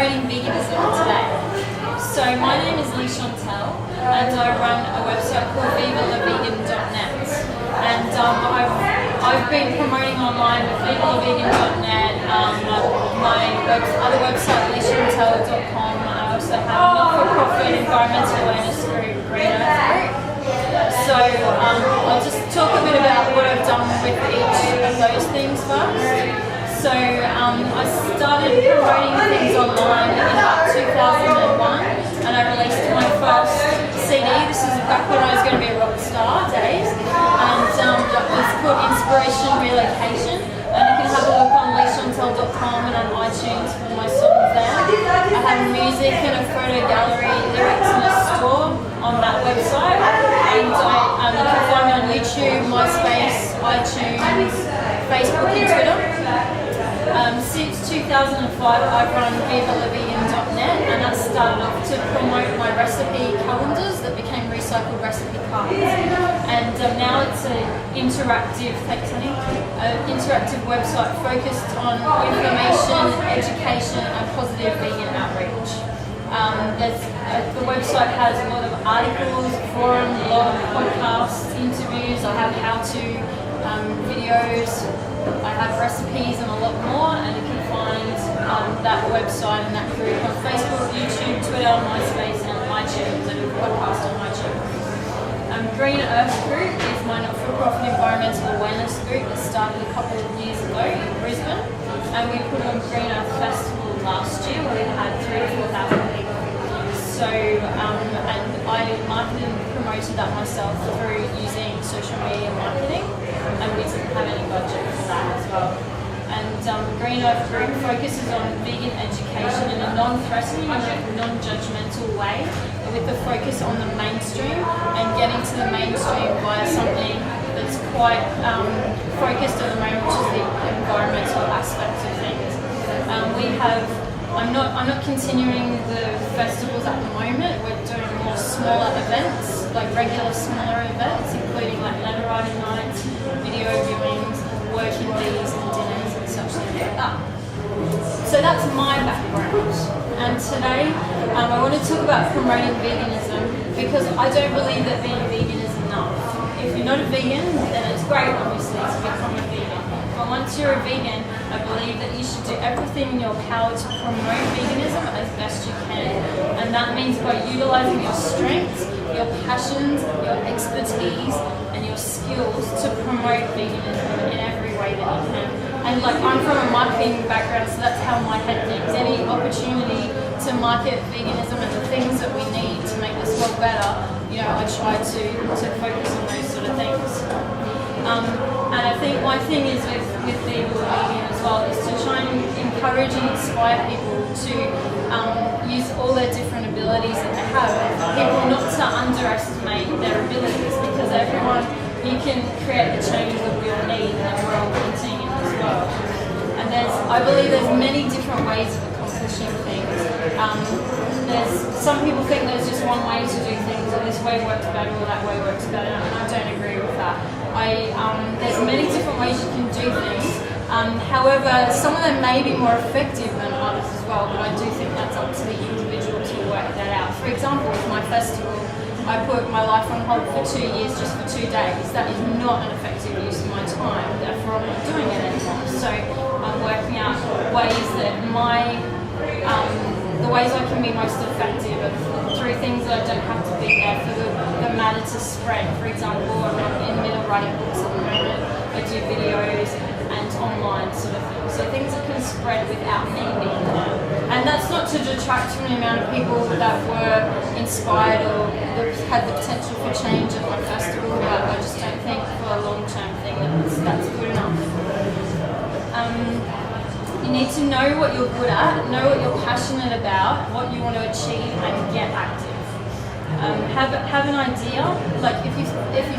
promoting veganism today. So my name is Leigh-Chantelle and I run a website called Viva.net. And I've been promoting online with Viva.net, my other website Leigh-Chantelle.com. I also have a not-for-profit environmental awareness group, Green Earth Group. So I'll just talk a bit about what I've done with each of those things first. So I started promoting things online in about 2001 and I released my first CD. This is back when I was going to be a rock star days, and that was called Inspiration Relocation, and you can have a look on Leigh-Chantelle.com and on iTunes for my songs there. I have music and a photo gallery, lyrics and a store on that website, and you can find me on YouTube, MySpace, iTunes, Facebook and Twitter. Since 2005 I've run Viva.net, and that started off to promote my recipe calendars that became recycled recipe cards. And now it's an interactive, interactive website focused on information, education and positive vegan outreach. The website has a lot of articles, forums, a lot of podcasts, interviews. I have how-to videos, I have recipes and a lot more, and you can find that website and that group on Facebook, YouTube, Twitter, MySpace and iTunes, and a podcast on iTunes. Green Earth Group is my not-for-profit environmental awareness group that started a couple of years ago in Brisbane, and we put on Green Earth Festival last year where we had 3,000 to 4,000 people. So, and I marketed and promoted that myself through using social media marketing, and we didn't have any budget for that as well. And Green Earth Group focuses on vegan education in a non-threatening and non-judgmental way, with the focus on the mainstream and getting to the mainstream via something that's quite focused at the moment, which is the environmental aspect of things. I'm not continuing the festivals at the moment. We're doing more smaller events, like regular smaller events, including like letter writing nights, video viewings, working bees and dinners and such things like that. So that's my background. And today I want to talk about promoting veganism, because I don't believe that being vegan is enough. If you're not a vegan, then it's great obviously to become a vegan. But once you're a vegan, I believe that you should do everything in your power to promote veganism as best you can. And that means by utilising your strengths, your passions, your expertise and your skills to promote veganism in every way that you can. And like, I'm from a marketing background, so that's how my head thinks. Any opportunity to market veganism and the things that we need to make this world better, you know, I try to focus on those sort of things. And I think one thing is with being vegan as well is to try and encourage and inspire people to use all their different abilities that they have. People not to underestimate their abilities, because you can create the change that we all need and that we're all wanting in this world. And I believe there's many different ways of accomplishing things. Some people think there's just one way to do things, or this way works better or that way works better, and I don't agree with that. There's many different ways you can do things. However, some of them may be more effective than others as well, but I do think that's up to the individual to work that out. For example, with my festival, I put my life on hold for 2 years just for 2 days. That is not an effective use of my time, therefore I'm not doing it anymore. So I'm working out ways that the ways I can be most effective are through things that I don't have to be there for the matter to spread. For example, I'm in the middle of writing books at the moment. I do videos and online sort of things. So things that can spread without me being there. And that's not to detract from the amount of people that were inspired or that had the potential for change at my festival, but I just don't think for a long-term thing that's good enough. You need to know what you're good at, know what you're passionate about, what you want to achieve, and get active. Have an idea. Like if you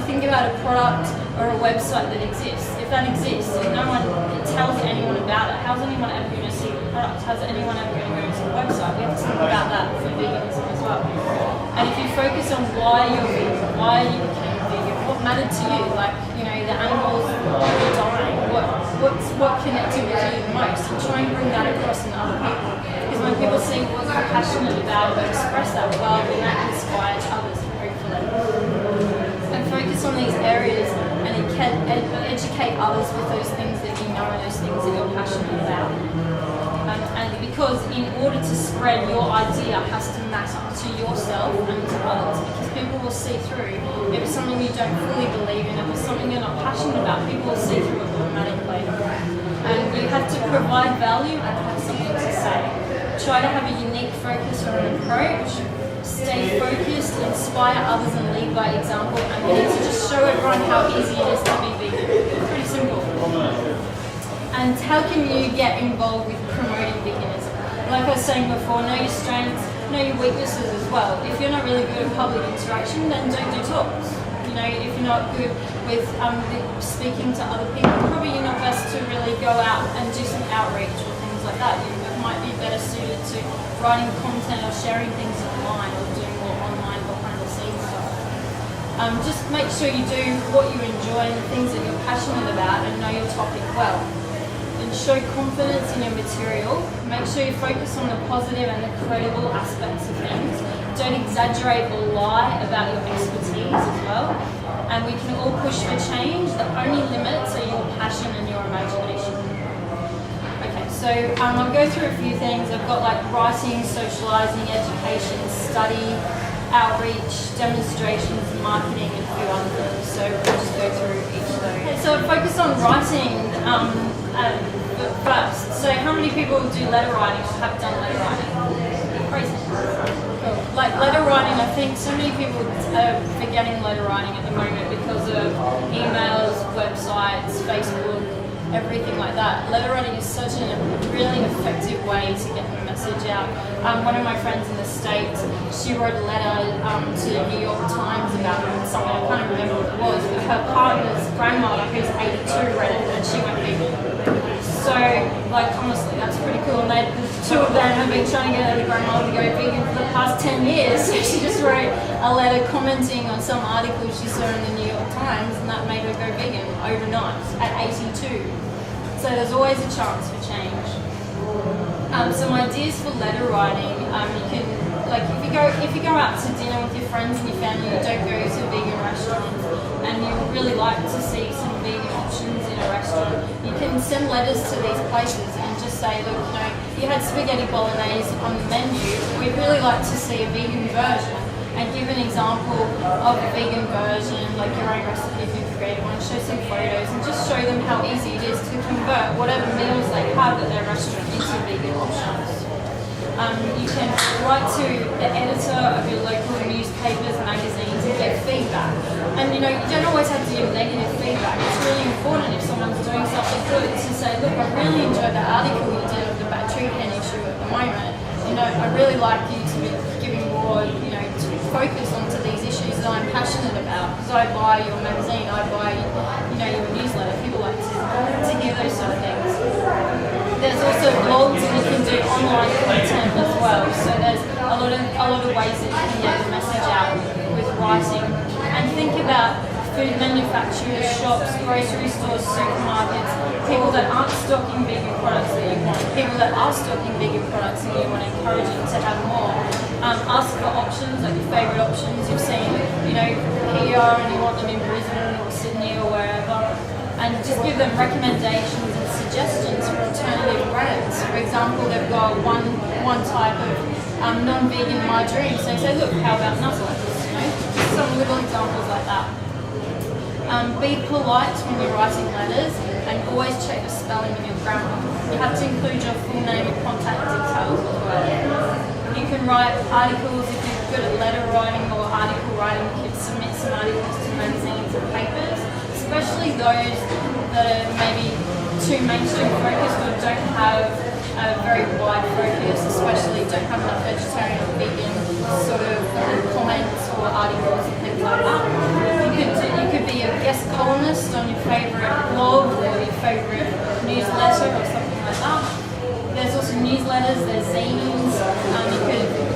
think about a product or a website that exists, if that exists and no one tells anyone about it, how's anyone ever going to see the product? How's anyone ever going to go to the website? We have to think about that for veganism as well. And if you focus on why you're vegan, why you became vegan, what mattered to you, like, you know, the animals were dying, what connected with you the most, and try and bring that across in other people. Because when people see passionate about and express that well, then that inspires others, hopefully. And focus on these areas and educate others with those things that you know and those things that you're passionate about. And because in order to spread, your idea has to matter to yourself and to others, because people will see through. If it's something you don't fully believe in, if it's something you're not passionate about, people will see through it automatically. And you have to provide value and have something to say. Try to have a unique focus or an approach. Stay focused, inspire others and lead by example, and we need to just show everyone how easy it is to be vegan. Pretty simple. And how can you get involved with promoting veganism? Like I was saying before, know your strengths, know your weaknesses as well. If you're not really good at public interaction, then don't do talks. You know, if you're not good with speaking to other people, probably you're not best to really go out and do some outreach or things like that. You might be better suited to writing content or sharing things online or doing more online behind the scenes stuff. Just make sure you do what you enjoy and the things that you're passionate about and know your topic well. And show confidence in your material. Make sure you focus on the positive and the credible aspects of things. Don't exaggerate or lie about your expertise as well. And we can all push for change. The only limits are your passion and your imagination. Okay, so I'll go through a few things. I've got like writing, socializing, education, study, outreach, demonstrations, marketing, and a few other things. So we'll just go through each of those. Okay, so focus on writing first. So how many people do letter writing or have done letter writing? Crazy. Cool. Like letter writing, I think so many people are forgetting letter writing at the moment because of emails, websites, Facebook, everything like that. Letter writing is such a really effective way to get the message out. One of my friends in the States, she wrote a letter to the New York Times about something, I can't remember what it was, but her partner's grandmother, who's 82, read it and she went vegan. So, like, honestly, that's pretty cool. And the two of them have been trying to get her grandmother to go vegan for the past 10 years. So she just wrote a letter commenting on some article she saw in the New York Times, and that made her go vegan overnight at 82. So there's always a chance for change. Some ideas for letter writing. You can, like, if you go out to dinner with your friends and your family, you don't go to vegan restaurants, and you really like to see some vegan options in a restaurant, you can send letters to these places and just say, look, you know, you had spaghetti bolognese on the menu. We'd really like to see a vegan version, and give an example of a vegan version, like your own recipe if you create one, show some photos and just show them how easy it is to convert whatever meals they have at their restaurant into vegan options. You can write to the editor of your local newspapers, magazines, and get feedback. And you know, you don't always have to give negative feedback. It's really important if someone's doing something good to say, look, I really enjoyed that article you did of the battery pen issue at the moment. You know, I really like you to be giving more, you know, to focus onto these issues that I'm passionate about. Because I buy your magazine, I buy, you know, your newsletter. People like to hear those sort of things. There's also blogs, and you can do online content as well. So there's a lot of ways that you can get the message out with writing. And think about food manufacturers, shops, grocery stores, supermarkets, people that aren't stocking vegan products that you want, people that are stocking vegan products and you want to encourage them to have more. Ask for options, like your favourite options you've seen, you know, here, and you want them in Brisbane or Sydney or wherever. And just give them recommendations and suggestions for alternative brands. For example, they've got one type of non-vegan margarine, so you say, look, how about nut butters, you know? Just some little examples like that. Be polite when you're writing letters, and always check the spelling of your grammar. You have to include your full name and contact details as well. You can write articles if you're good at letter writing or article writing. You can submit some articles to magazines and papers, especially those that are maybe too mainstream focused or don't have a very wide focus, especially don't have enough vegetarian or vegan sort of comments or articles and things like that. You could be a guest columnist on your favourite blog or your favourite newsletter or something like that. There's also newsletters, there's zines,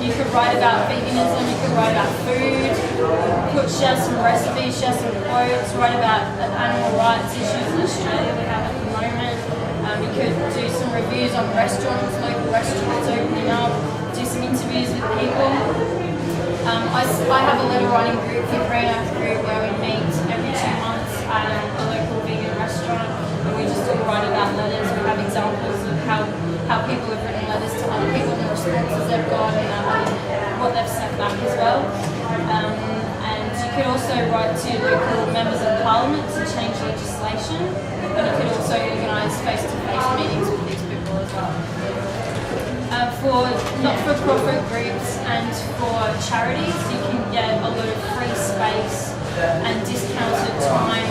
you could write about veganism, you could write about food, put share some recipes, share some quotes, write about the animal rights issues in Australia we have at the moment. You could do some reviews on restaurants, local restaurants opening up, do some interviews with people. I have a letter writing group, the Green Earth group, where we meet every 2 months at a local vegan restaurant, and we just all write about letters. We have examples of how people have written letters to other people and the responses they've got and what they've sent back as well. And you could also write to local members of parliament to change legislation, and you could also organise face-to-face meetings with these people as well. For not-for-profit groups and for charities, you can get a lot of free space and discounted time,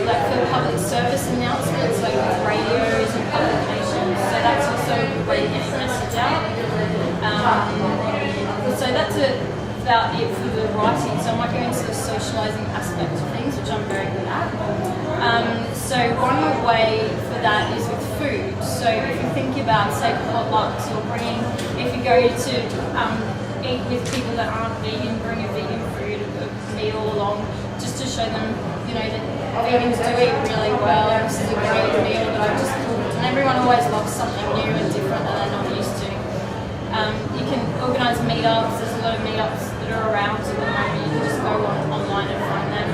like for public service announcements, like with radios and publications. So that's also a way of getting a message out. So that's about it for the writing. So I might go into the socializing aspect of things, which I'm very good at. So one way for that is with food. So if you think about, say, potlucks or if you go to eat with people that aren't vegan, bring a vegan food, a meal along, just to show them, that vegans do eat really well. This is a great meal that I've just cooked, and everyone always loves something new and different that they're not used to. You can organise meetups. There's a lot of meetups that are around at the moment. You can just go online and find them.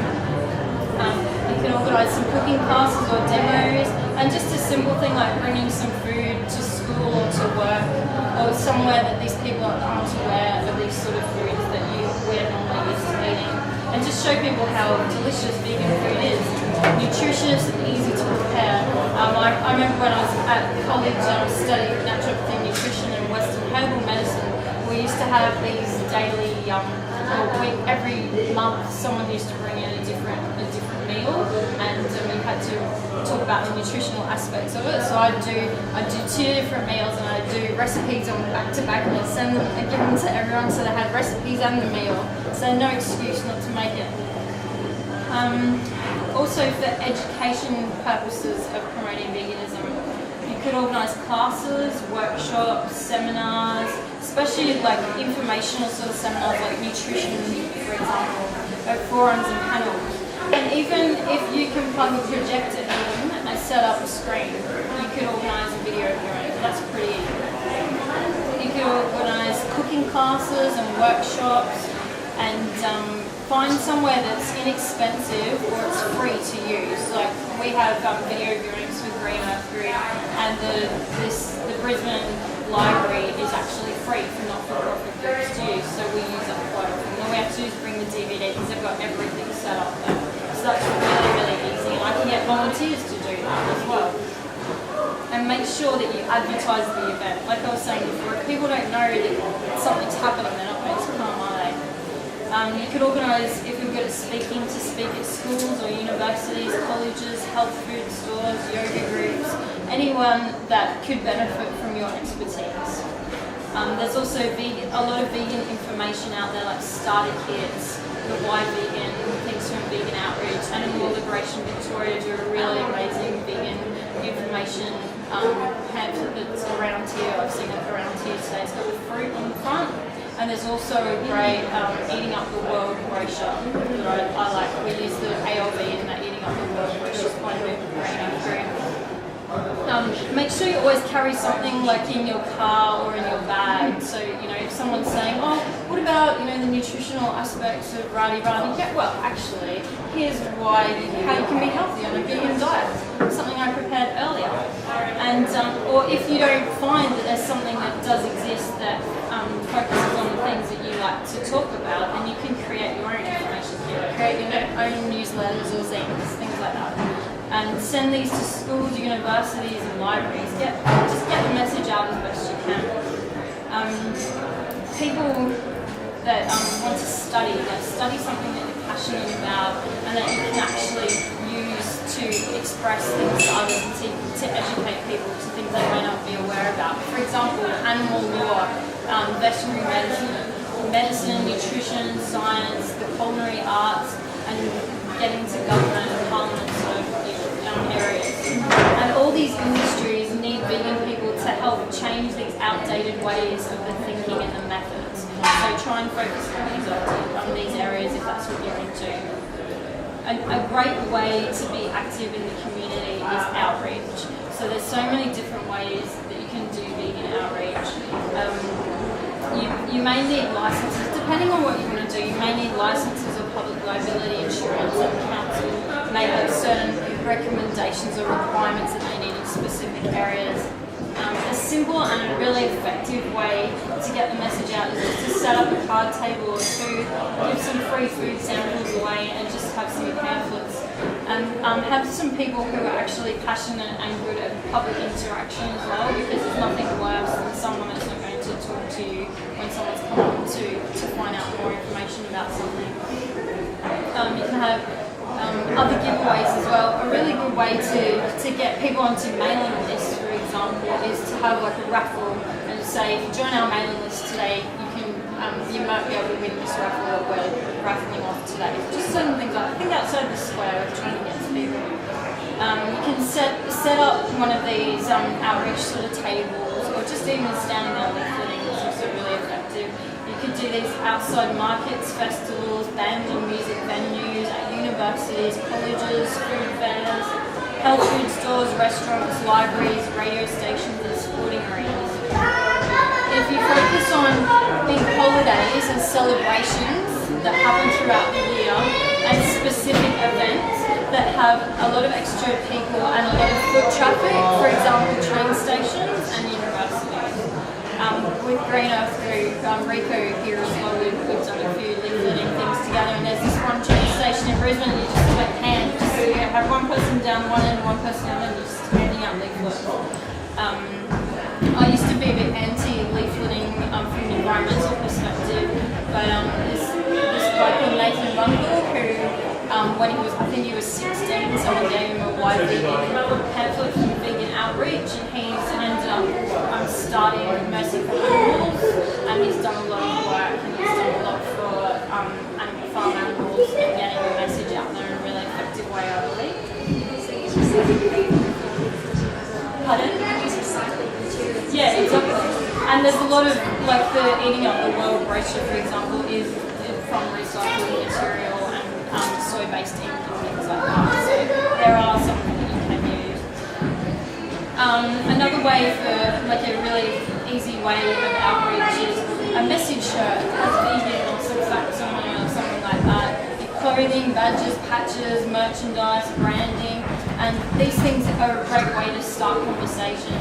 You can organise some cooking classes or demos, and just a simple thing like bringing some food to school or to work or somewhere that these people aren't aware of these sort of foods that we're normally used to eating, and just show people how delicious vegan food is, nutritious and easy to prepare. I remember when I was at college and I was studying naturopathy, nutrition and Western herbal medicine, we used to have these daily, every month someone used to bring in a different meal, and we had to talk about the nutritional aspects of it. So I do 2 different meals, and I do recipes on back to back, and I send them and give them to everyone so they had recipes and the meal. So no excuse not to make it. Also for education purposes of promoting veganism, you could organise classes, workshops, seminars, especially like informational sort of seminars like nutrition, for example, forums and panels. And even if you can plug a projector in and set up a screen, you could organise a video of your own. That's pretty easy. You could organise cooking classes and workshops, and find somewhere that's inexpensive or it's free to use. Like we have video viewings with Green Earth Group, and the Brisbane Library is actually free for not-for-profit groups to use, so we use that quite often. All we have to do is bring the DVD because they've got everything set up there. So that's really, really easy, and I can get volunteers to do that as well. And make sure that you advertise the event. Like I was saying before, if people don't know that something's happening, they're not going to come, are they? You could organise, if you're good at speaking, to speak at schools or universities, colleges, health food stores, yoga groups, anyone that could benefit from your expertise. There's also a lot of vegan information out there, like starter kits, the Why Vegan, things from Vegan Outreach, Animal Liberation Victoria do a really amazing vegan information pamphlet that's around here. I've seen it around here today. It's got the fruit on the front. And there's also a great Eating Up the World brochure that I like. We use the ALV in that Eating Up the World brochure. It's quite a bit great. Make sure you always carry something like in your car or in your bag. So, if someone's saying, oh, what about, the nutritional aspects of rah-de-rah? Well, actually, here's how you can be healthy on a vegan diet. Something I prepared earlier. And, or if you don't find that there's something that does exist that focuses on the things that you like to talk about, then you can create your own information. Create your own newsletters or zines, things like that. And send these to schools, universities and libraries. Just get the message out as best you can. People that want to study something that you're passionate about and that you can actually use to express things to others and to educate people to things they may not be aware about. For example, animal law, veterinary medicine, nutrition, science, the culinary arts, and getting to government and parliament sort of areas. And all these industries need vegan people to help change these outdated ways of the thinking and the methods. So try and focus on these areas if that's what a great way to be active in the community is outreach. So there's so many different ways that you can do vegan outreach. You may need licenses, depending on what you want to do. You may need licenses or public liability insurance, and the council may have certain recommendations or requirements that they need in specific areas. A simple and a really effective way to get the message out is just to set up a card table of food, give some free food samples away, and just have some pamphlets. Have some people who are actually passionate and good at public interaction as well, because there's nothing worse than someone that's not going to talk to you when someone's come up to find out more information about something. You can have other giveaways as well. A really good way to get people onto mailing lists, for example, is to have like a raffle and say, if you join our mailing list today, you might be able to win this raffle that we're raffling off today. Just certain things like, I think outside the square we're trying to get to people. You can set up one of these outreach sort of tables, or just even standing there leafleting is also really effective. You could do these outside markets, festivals, band and music venues, at universities, colleges, food fairs, health food stores, restaurants, libraries, radio stations and sporting arenas. If you focus on big holidays and celebrations that happen throughout the year and specific events that have a lot of extra people and a lot of foot traffic, for example train stations and universities. With Green Earth Group, Rico here as well, we've done a few leafleting things together, and there's this one train station in Brisbane, you just like hand, have one person down one end, one person down, and you're just handing out leaflets. I used to be a bit anti-leafleting from an environmental perspective, but this guy called Nathan Rundle, who when he was, I think he was 16, someone gave him a white vegan pamphlet from Vegan Outreach, and he's ended up starting Mercy for Animals, and he's done a lot of work, and he's done a lot for farm animals and getting the message out there in a really effective way, I believe. Pardon? Yeah, exactly. And there's a lot of, like the Eating Up the World brochure, for example, is from recycled material and soy-based ink and things like that. So there are some that you can use. Another way for, like a really easy way of outreach is a message shirt, as vegan or some facts on it or something like that. Clothing, badges, patches, merchandise, branding, and these things are a great way to start conversation.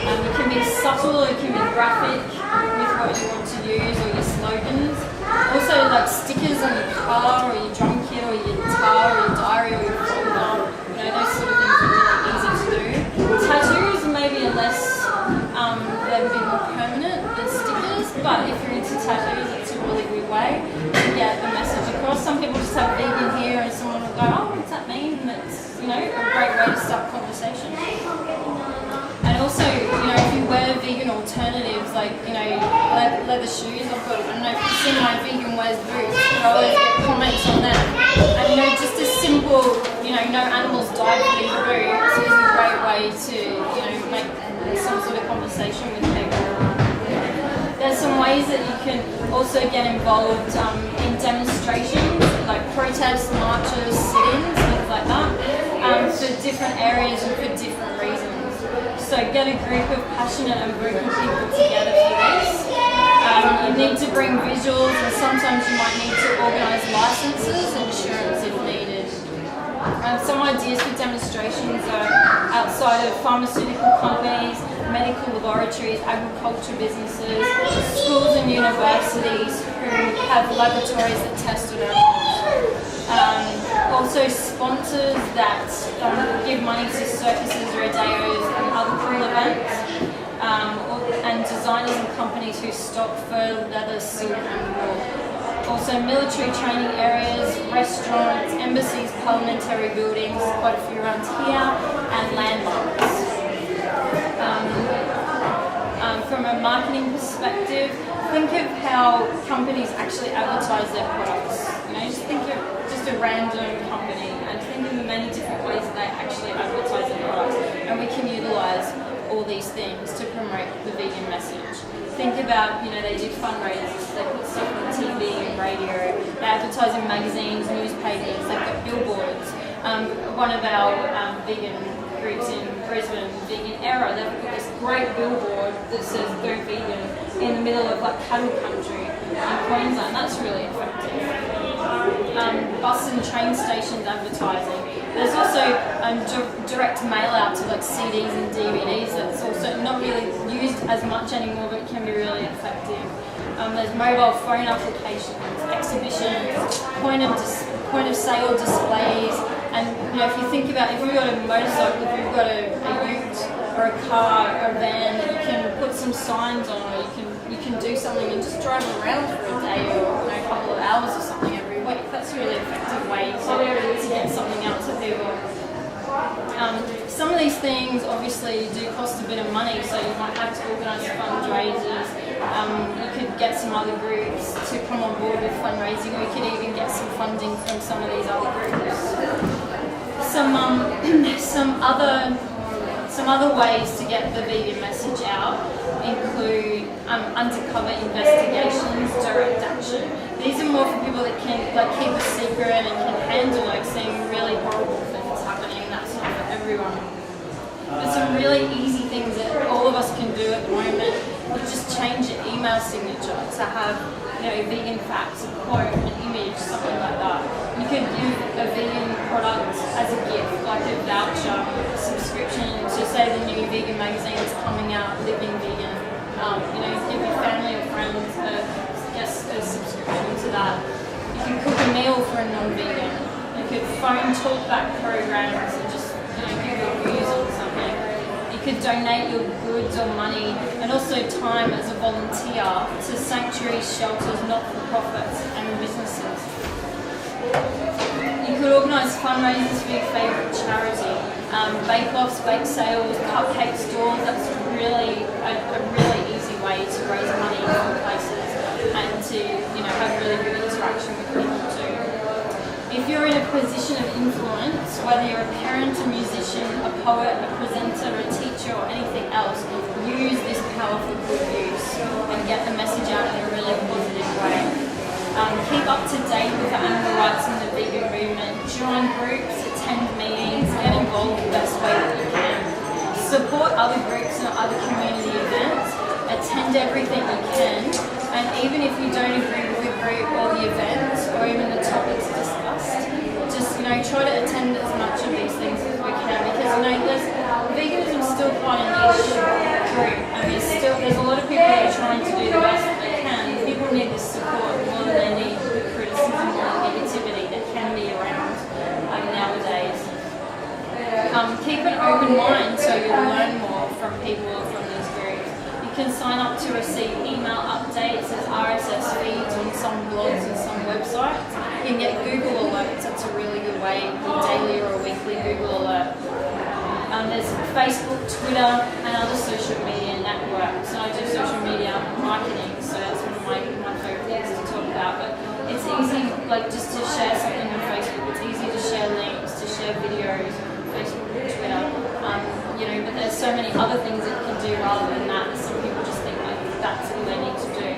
It can be subtle, it can be graphic with what you want to use, or your slogans. Also like stickers on your car or your drum kit or your guitar or your diary or your folder. Those sort of things are really easy to do. Tattoos maybe are less, they're a bit more permanent than stickers, but if you're into tattoos, it's a really good way to get the message across. Some people just have vegan here and someone will go, oh, what does that mean? And it's, a great way to start conversation. And also, if you wear vegan alternatives, like, leather shoes, I don't know if you've seen my vegan wears boots, I always get comments on them. And, just a simple, no animals died for these boots is a great way to, make some sort of conversation with people. There's some ways that you can also get involved in demonstrations, like protests, marches, sit-ins, things like that, for different areas and for different reasons. So get a group of passionate and vocal people together for this. You need to bring visuals, and sometimes you might need to organise licences and insurance if needed. Some ideas for demonstrations are outside of pharmaceutical companies, medical laboratories, agriculture businesses, schools and universities who have laboratories that test on animals. Also sponsors that give money to circuses, rodeos and other cool events, and designers and companies who stock fur, leather, silk and wool. Also military training areas, restaurants, embassies, parliamentary buildings, quite a few around here, and landmarks. From a marketing perspective, think of how companies actually advertise their products. Just think of just a random company and think of the many different ways that they actually advertise their products. And we can utilise all these things to promote the vegan message. Think about, they do fundraisers. they put stuff on TV and radio, they advertise in magazines, newspapers, they've got billboards. One of our vegan groups in Brisbane, Vegan Era, they've got this great billboard that says "Go Vegan" in the middle of like cattle country in Queensland. That's really effective. Bus and train stations advertising. There's also direct mail out to like CDs and DVDs that's also not really used as much anymore, but it can be really effective. There's mobile phone applications, exhibitions, point of sale displays, and if you think about if you've got a motorcycle, if you've got a ute or a car or a van that you can put some signs on, or you can do something and just drive around for a day or a couple of hours or something every week. That's a really effective way to get something out to people. Some of these things obviously do cost a bit of money, so you might have to organise fundraisers. You could get some other groups to come on board with fundraising, or you could even get some funding from some of these other groups. Some other ways to get the vegan message out include undercover investigations, direct action. These are more for people that can keep a secret and can handle seeing really horrible things happening. That's not for everyone. There's some really easy things that all of us can do at the moment. You just change your email signature to have vegan facts, a quote, an image, something like that. You could give a vegan product as a gift, like a voucher, a subscription to say the new vegan magazine is coming out, Living Vegan. Give your family or friends a subscription to that. You can cook a meal for a non-vegan. You could phone talkback programs and just give reviews on something. You could donate your goods or money and also time as a volunteer to sanctuaries, shelters, not-for-profits and businesses. You could organise fundraisers for your favourite charity. Bake-offs, bake sales, cupcake stores, that's a really easy way to raise money from places and to have really good interaction with people too. If you're in a position of influence, whether you're a parent, a musician, a poet, a presenter, a teacher or anything else, use this power for good use and get the message out in a really positive way. Keep up to date with the animal rights and the vegan movement. Join groups, attend meetings, get involved the best way that you can. Support other groups and other community events. Attend everything you can, and even if you don't agree with the group or the events or even the topics discussed, just try to attend as much of these things as we can, because veganism is still quite a niche group, and there's a lot of people that are trying to do the best that they can. People need this support more than they need the criticism or negativity that can be around nowadays. Keep an open mind so you'll learn more from people or from these groups. You can sign up to receive email updates as RSS feeds on some blogs and some websites. You can get Google alerts, that's a really good way, a daily or a weekly Google alert. There's Facebook, Twitter and other social media networks. And I do social media marketing, so that's one of my favourite things to talk about. But it's easy, just to share something on Facebook, it's easy to share links, to share videos, Facebook and Twitter. But there's so many other things that you can do rather than that. Some people just think that's all they need to do.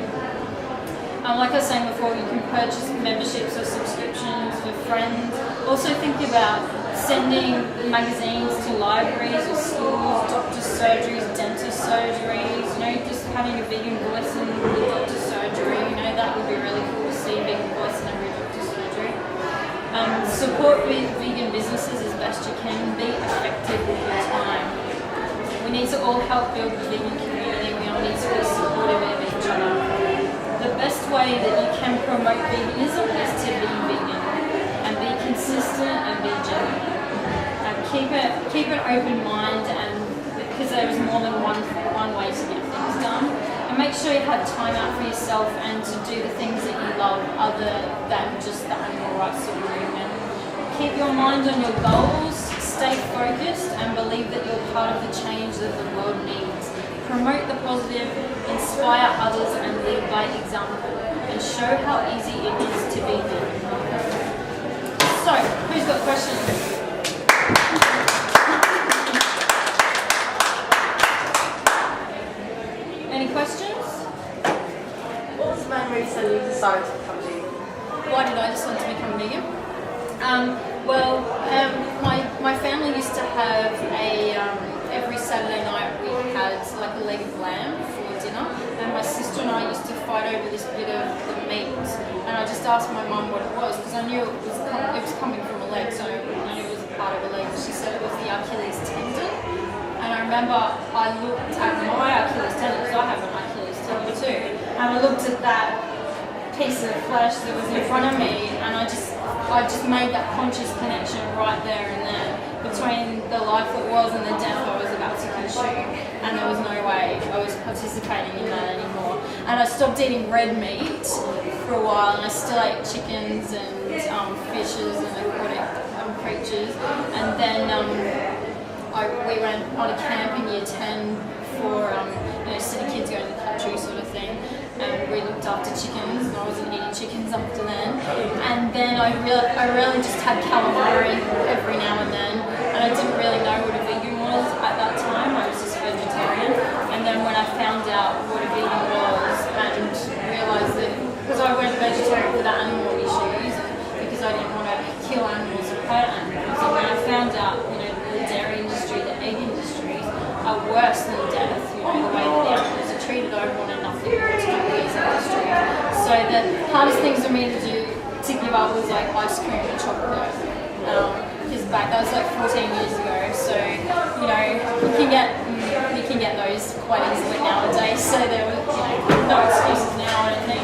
Like I was saying before, you can purchase memberships or subscriptions for friends. Also think about sending magazines to libraries or schools, doctors' surgeries, dentist surgeries, just having a vegan voice in the doctor's surgery, that would be really cool to see a vegan voice in every doctor's surgery. Support vegan businesses as best you can. Be effective with your time. We need to all help build the vegan community. We all need to be supportive of each other. The best way that you can promote veganism is to be vegan and be consistent and be genuine. Keep an open mind, and because there is more than one way to get things done. And make sure you have time out for yourself and to do the things that you love other than just the animal rights movement. Keep your mind on your goals, stay focused and believe that you're part of the change that the world needs. Promote the positive, inspire others and lead by example, and show how easy it is to be vegan. So, who's got questions? Any questions? What was the main reason have every Saturday night we had like a leg of lamb for dinner, and my sister and I used to fight over this bit of the meat, and I just asked my mum what it was because I knew it was coming from a leg, so I knew it was a part of a leg. She said it was the Achilles tendon, and I remember I looked at my Achilles tendon because I have an Achilles tendon too, and I looked at that piece of flesh that was in front of me, and I just made that conscious connection right there and then between the life that was and the death I was about to consume, and there was no way I was participating in that anymore. And I stopped eating red meat for a while, and I still ate chickens and fishes and aquatic creatures. And then we went on a camp in year 10 for city kids going to the country sort of thing, and we looked after chickens, and I wasn't eating chickens after then. And then I really just had calamari every now and then, and I didn't really know what a vegan was at that time. I was just vegetarian. And then when I found out what a vegan was and realised that, because I went vegetarian for the animal issues and because I didn't want to kill animals or hurt animals, and when I found out the dairy industry, the egg industry are worse than death, the way that the animals are treated, I wanted nothing more to do with these industries. So the hardest things for me to give up was like ice cream and chocolate. Because that was like 14 years ago. So you can get those quite easily nowadays. So there was no excuses now, I don't think.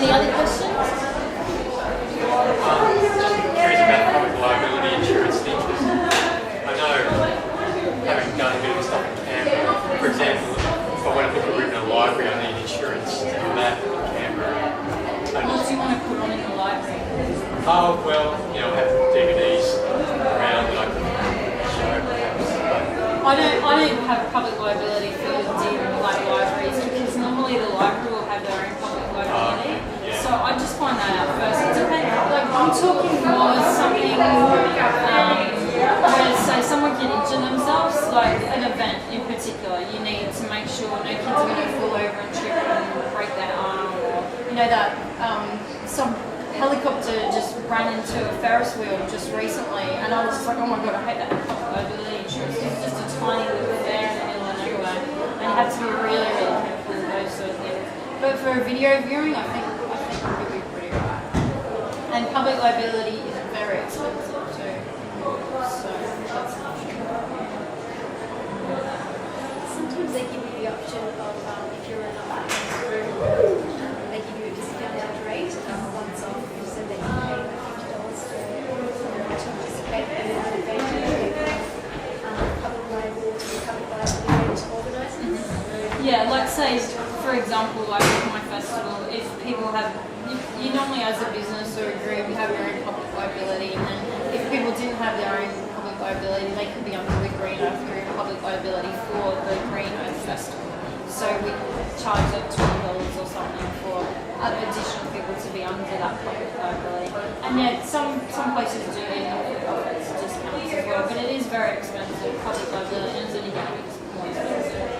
Any other questions? Curious about the public liability insurance thing. I know, having done a bit of stuff in Canberra, for example, if I went to book a room in a library, I need insurance to do that in Canberra. What do you want to put on in the library? Oh, well, I have DVDs around that I can show perhaps. I don't have public liability for libraries because normally the library will have their own public liability. So I just find that out first. It depends. Like I'm talking more something where say someone can injure themselves, like an event in particular. You need to make sure no kids are going to fall over and trip and break their arm, or that some helicopter just ran into a Ferris wheel just recently, and I was just like, oh my god, I hate that public liability insurance. It's just a tiny little affair in the middle of nowhere, and you have to be really, really careful with those sort of things. But for a video viewing, I think it could be pretty right. And public liability is very expensive too, so that's an option. Sometimes they give you the option of if you're in a group, they give you a discounted rate once off, so that you pay $50 to participate in an event. Public liability organisers. Yeah, like say, for example, like with my festival, if people have, you normally as a business or a group, you have your own public liability, and then if people didn't have their own public liability, they could be under the Green Earth Group public liability for the Green Earth Festival. So we charge like $20 or something for additional people to be under that public liability. And yeah, some places do end up with profits discounts as well, but it is very expensive. Public liability is only getting more expensive.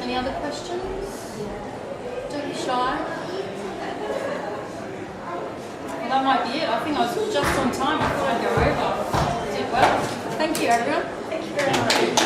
Any other questions? Don't be shy. Well, that might be it. I think I was just on time. I thought I'd go over. Did well. Thank you, everyone. Thank you very much.